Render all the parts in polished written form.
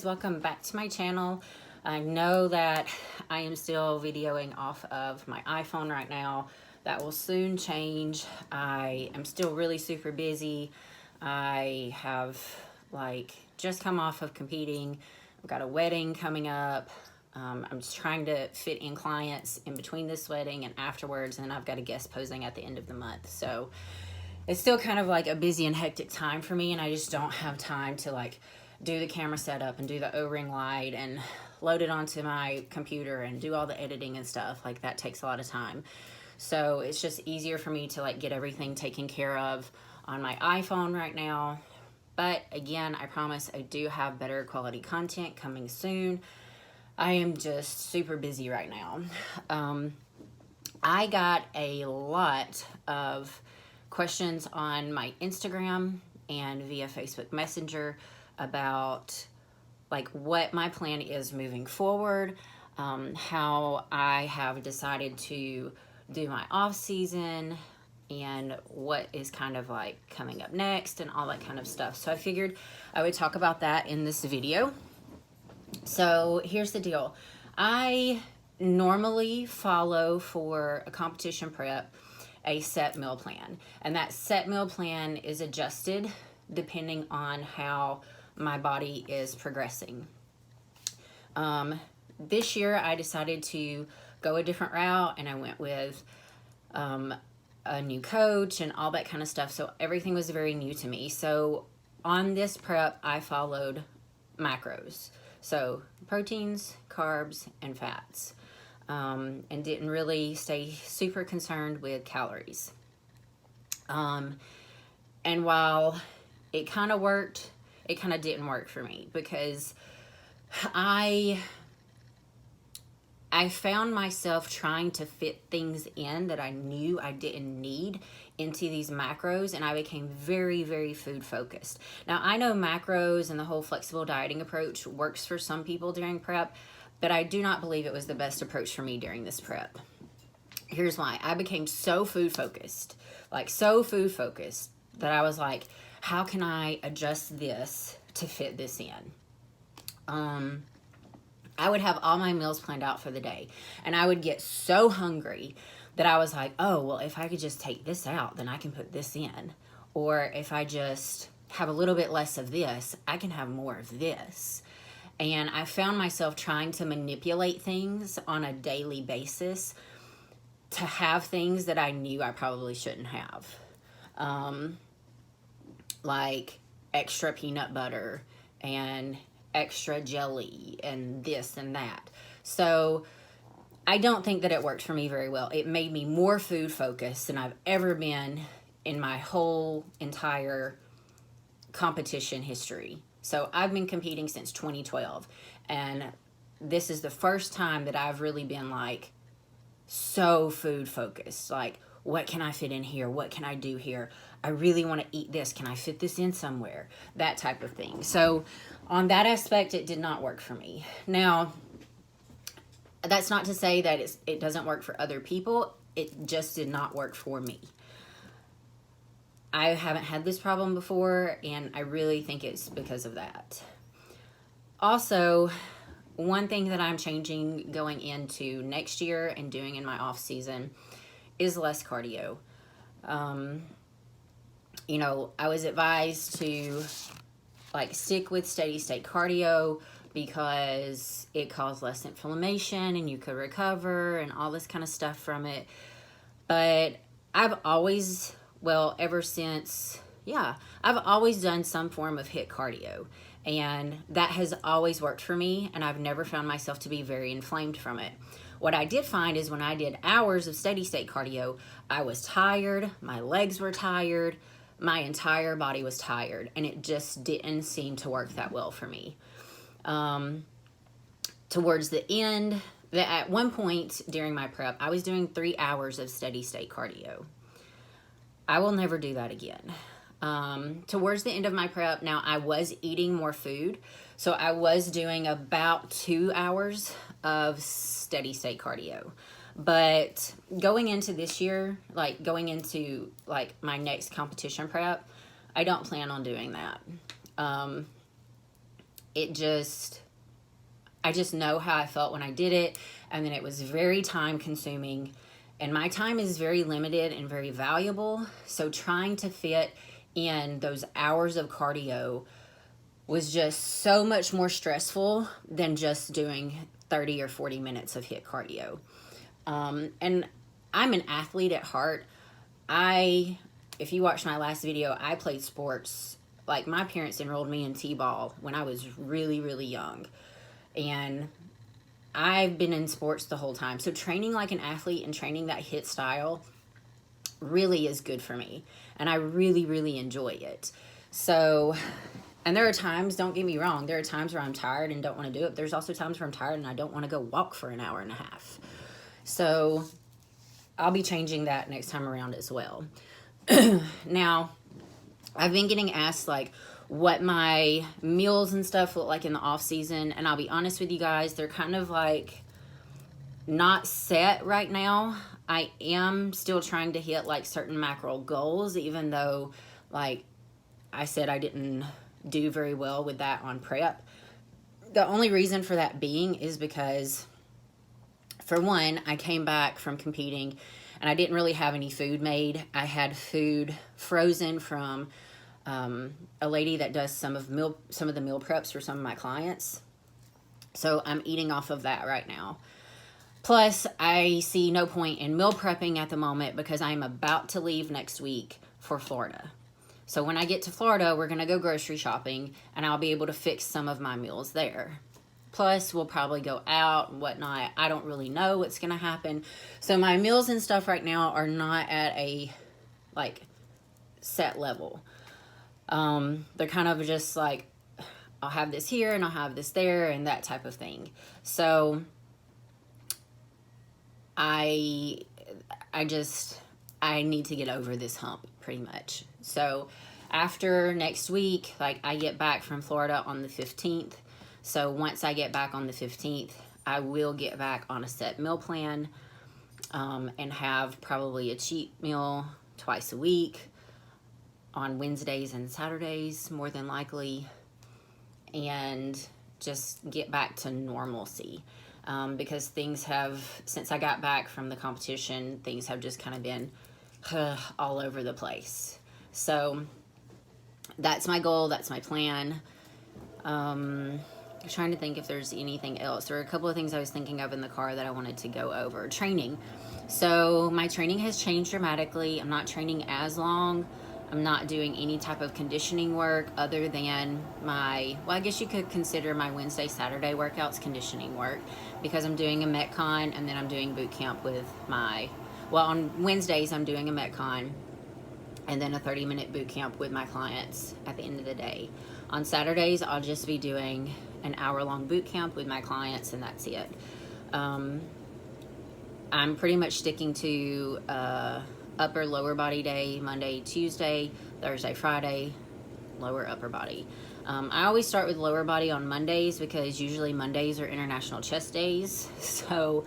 guys, welcome back to my channel. I know that I am still videoing off of my iPhone right now. That will soon change. I am still really super busy. I have just come off of competing. I've got a wedding coming up. I'm just trying to fit in clients in between this wedding and afterwards, and I've got a guest posing at the end of the month. So it's still kind of like a busy and hectic time for me, and I just don't have time to do the camera setup and do the O-ring light and load it onto my computer and do all the editing and stuff. That takes a lot of time. So it's just easier for me to get everything taken care of on my iPhone right now. But again, I promise I do have better quality content coming soon. I am just super busy right now. I got a lot of questions on my Instagram and via Facebook Messenger about what my plan is moving forward, how I have decided to do my off season, and what is kind of coming up next and all that kind of stuff. So I figured I would talk about that in this video. So here's the deal. I normally follow, for a competition prep, a set meal plan, and that set meal plan is adjusted depending on how my body is progressing. This year I decided to go a different route, and I went with a new coach and all that kind of stuff, so everything was very new to me. So on this prep I followed macros, so proteins, carbs, and fats, and didn't really stay super concerned with calories. And while it kind of worked, it kind of didn't work for me, because I found myself trying to fit things in that I knew I didn't need into these macros, and I became very, very food focused. Now, I know macros and the whole flexible dieting approach works for some people during prep, but I do not believe it was the best approach for me during this prep. Here's why. I became so food focused, that I was like, how can I adjust this to fit this in? I would have all my meals planned out for the day, and I would get so hungry that I was like, oh, well, if I could just take this out, then I can put this in. Or if I just have a little bit less of this, I can have more of this. And I found myself trying to manipulate things on a daily basis to have things that I knew I probably shouldn't have. Like extra peanut butter and extra jelly and this and that. So I don't think that it worked for me very well. It made me more food focused than I've ever been in my whole entire competition history. So I've been competing since 2012, and this is the first time that I've really been so food focused. What can I fit in here? What can I do here? I really want to eat this. Can I fit this in somewhere? That type of thing. So on that aspect, it did not work for me. Now, that's not to say that it doesn't work for other people. It just did not work for me. I haven't had this problem before, and I really think it's because of that. Also, one thing that I'm changing going into next year and doing in my off season is less cardio. I was advised to stick with steady state cardio because it caused less inflammation and you could recover and all this kind of stuff from it. But I've always, I've always done some form of HIIT cardio, and that has always worked for me, and I've never found myself to be very inflamed from it. What I did find is when I did hours of steady state cardio, I was tired, my legs were tired, my entire body was tired, and it just didn't seem to work that well for me. Towards the end, at one point during my prep, I was doing 3 hours of steady state cardio. I will never do that again. Towards the end of my prep, now I was eating more food, so I was doing about 2 hours of steady state cardio. But going into this year, going into my next competition prep, I don't plan on doing that. I just know how I felt when I did it. And then it was very time consuming. And my time is very limited and very valuable. So trying to fit in those hours of cardio was just so much more stressful than just doing 30 or 40 minutes of HIIT cardio. And I'm an athlete at heart. If you watched my last video, I played sports. Like, my parents enrolled me in T-ball when I was really, really young. And I've been in sports the whole time. So training like an athlete and training that HIIT style really is good for me. And I really, really enjoy it. So, and there are times, don't get me wrong, there are times where I'm tired and don't want to do it. There's also times where I'm tired and I don't want to go walk for an hour and a half. So I'll be changing that next time around as well. Now, I've been getting asked like what my meals and stuff look like in the off season, and I'll be honest with you guys, they're kind of like not set right now. I am still trying to hit like certain macro goals, even though like I said I didn't do very well with that on prep. The only reason for that being is because, for one, I came back from competing and I didn't really have any food made. I had food frozen from a lady that does some of the meal preps for some of my clients. So I'm eating off of that right now. Plus, I see no point in meal prepping at the moment because I'm about to leave next week for Florida. So when I get to Florida, we're going to go grocery shopping and I'll be able to fix some of my meals there. Plus, we'll probably go out and whatnot. I don't really know what's going to happen. So my meals and stuff right now are not at a like set level. They're kind of just like, I'll have this here and I'll have this there and that type of thing. So I need to get over this hump pretty much. So after next week, like I get back from Florida on the 15th. So once I get back on the 15th, I will get back on a set meal plan, and have probably a cheat meal twice a week on Wednesdays and Saturdays, more than likely, and just get back to normalcy. Because things have, since I got back from the competition, things have just kind of been all over the place. So that's my goal. That's my plan. I'm trying to think if there's anything else. There are a couple of things I was thinking of in the car that I wanted to go over. Training. So my training has changed dramatically. I'm not training as long. I'm not doing any type of conditioning work other than I guess you could consider my Wednesday, Saturday workouts conditioning work, because I'm doing a Metcon and then I'm doing boot camp with on Wednesdays I'm doing a Metcon and then a 30-minute boot camp with my clients at the end of the day. On Saturdays, I'll just be doing an hour-long boot camp with my clients, and that's it. I'm pretty much sticking to upper lower body day, Monday, Tuesday, Thursday, Friday, lower upper body. I always start with lower body on Mondays because usually Mondays are international chest days. So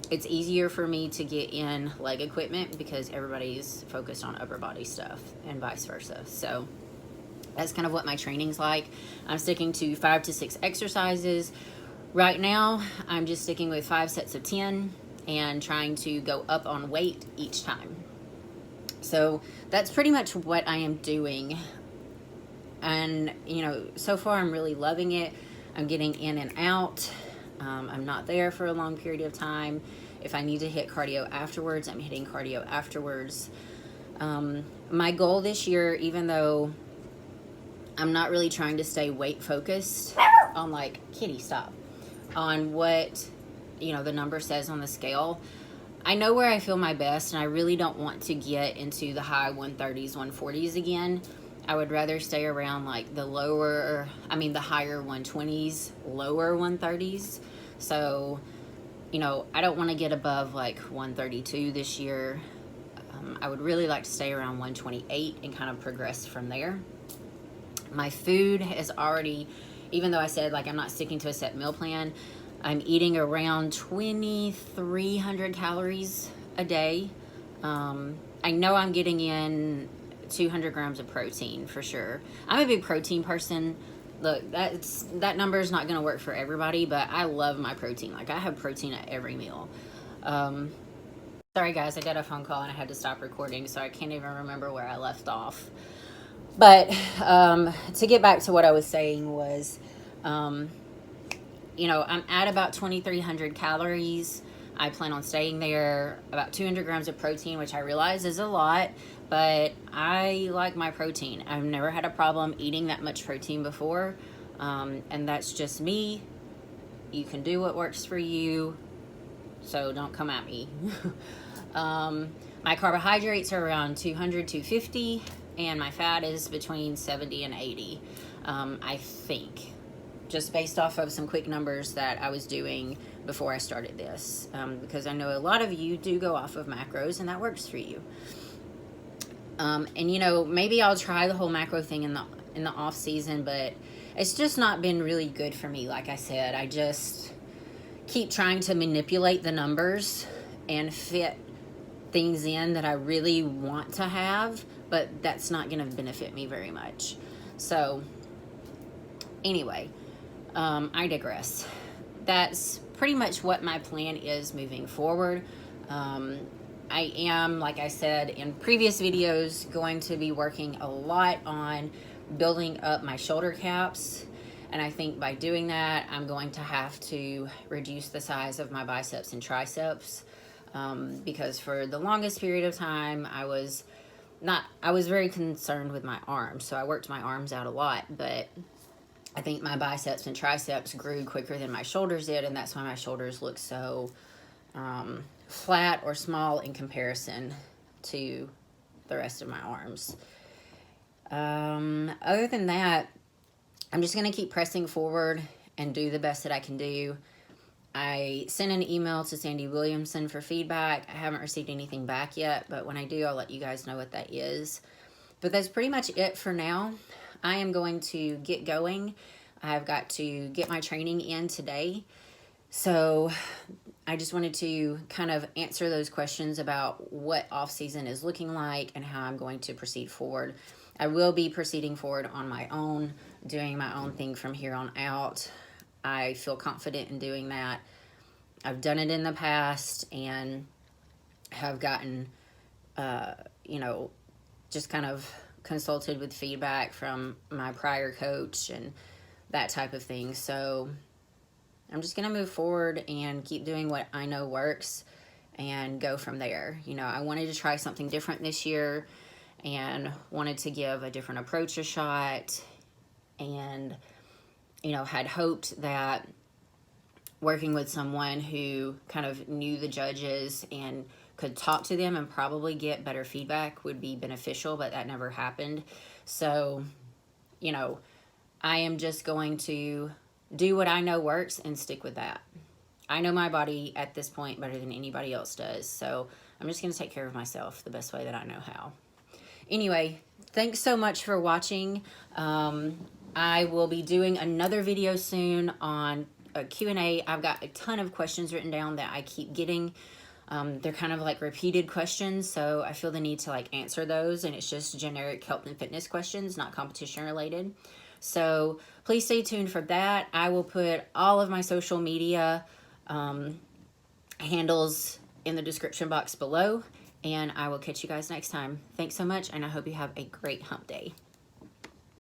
it's easier for me to get in leg equipment because everybody's focused on upper body stuff and vice versa. So that's kind of what my training's like. I'm sticking to 5 to 6 exercises. Right now, I'm just sticking with 5 sets of 10 and trying to go up on weight each time. So that's pretty much what I am doing. And, so far I'm really loving it. I'm getting in and out. I'm not there for a long period of time. If I need to hit cardio afterwards, I'm hitting cardio afterwards. My goal this year, even though I'm not really trying to stay weight focused on Kitty, stop, on what, the number says on the scale. I know where I feel my best, and I really don't want to get into the high 130s, 140s again. I would rather stay around the higher 120s, lower 130s. So, I don't want to get above 132 this year. I would really like to stay around 128 and kind of progress from there. My food has already, even though I said I'm not sticking to a set meal plan, I'm eating around 2,300 calories a day. I know I'm getting in 200 grams of protein for sure. I'm a big protein person. look, that number is not going to work for everybody, but I love my protein. Like, I have protein at every meal. Sorry guys, I got a phone call and I had to stop recording, so I can't even remember where I left off. But to get back to what I was saying was, you know, I'm at about 2,300 calories. I plan on staying there. About 200 grams of protein, which I realize is a lot, but I like my protein. I've never had a problem eating that much protein before, and that's just me. You can do what works for you, so don't come at me. My carbohydrates are around 200, 250, and my fat is between 70 and 80, I think, just based off of some quick numbers that I was doing before I started this, because I know a lot of you do go off of macros, and that works for you. And you know, maybe I'll try the whole macro thing in the off season, but it's just not been really good for me. Like I said, I just keep trying to manipulate the numbers and fit things in that I really want to have, but that's not going to benefit me very much. So anyway, I digress. That's pretty much what my plan is moving forward. I am, like I said in previous videos, going to be working a lot on building up my shoulder caps. And I think by doing that, I'm going to have to reduce the size of my biceps and triceps. Because for the longest period of time, I was very concerned with my arms. So I worked my arms out a lot, but I think my biceps and triceps grew quicker than my shoulders did. And that's why my shoulders look so flat or small in comparison to the rest of my arms. Other than that, I'm just going to keep pressing forward and do the best that I can do. I sent an email to Sandy Williamson for feedback. I haven't received anything back yet, but when I do, I'll let you guys know what that is. But that's pretty much it for now. I am going to get going. I've got to get my training in today. So I just wanted to kind of answer those questions about what off-season is looking like and how I'm going to proceed forward. I will be proceeding forward on my own, doing my own thing from here on out. I feel confident in doing that. I've done it in the past and have gotten, you know, just kind of consulted with feedback from my prior coach and that type of thing. So I'm just going to move forward and keep doing what I know works and go from there. You know, I wanted to try something different this year and wanted to give a different approach a shot, and you know, had hoped that working with someone who kind of knew the judges and could talk to them and probably get better feedback would be beneficial, but that never happened. So, you know, I am just going to do what I know works and stick with that. I know my body at this point better than anybody else does, so I'm just going to take care of myself the best way that I know how. Anyway, thanks so much for watching. I will be doing another video soon on a Q&A. I've got a ton of questions written down that I keep getting. They're kind of like repeated questions, so I feel the need to like answer those, and it's just generic health and fitness questions, not competition related. So please stay tuned for that. I will put all of my social media handles in the description box below, and I will catch you guys next time. Thanks so much, and I hope you have a great hump day.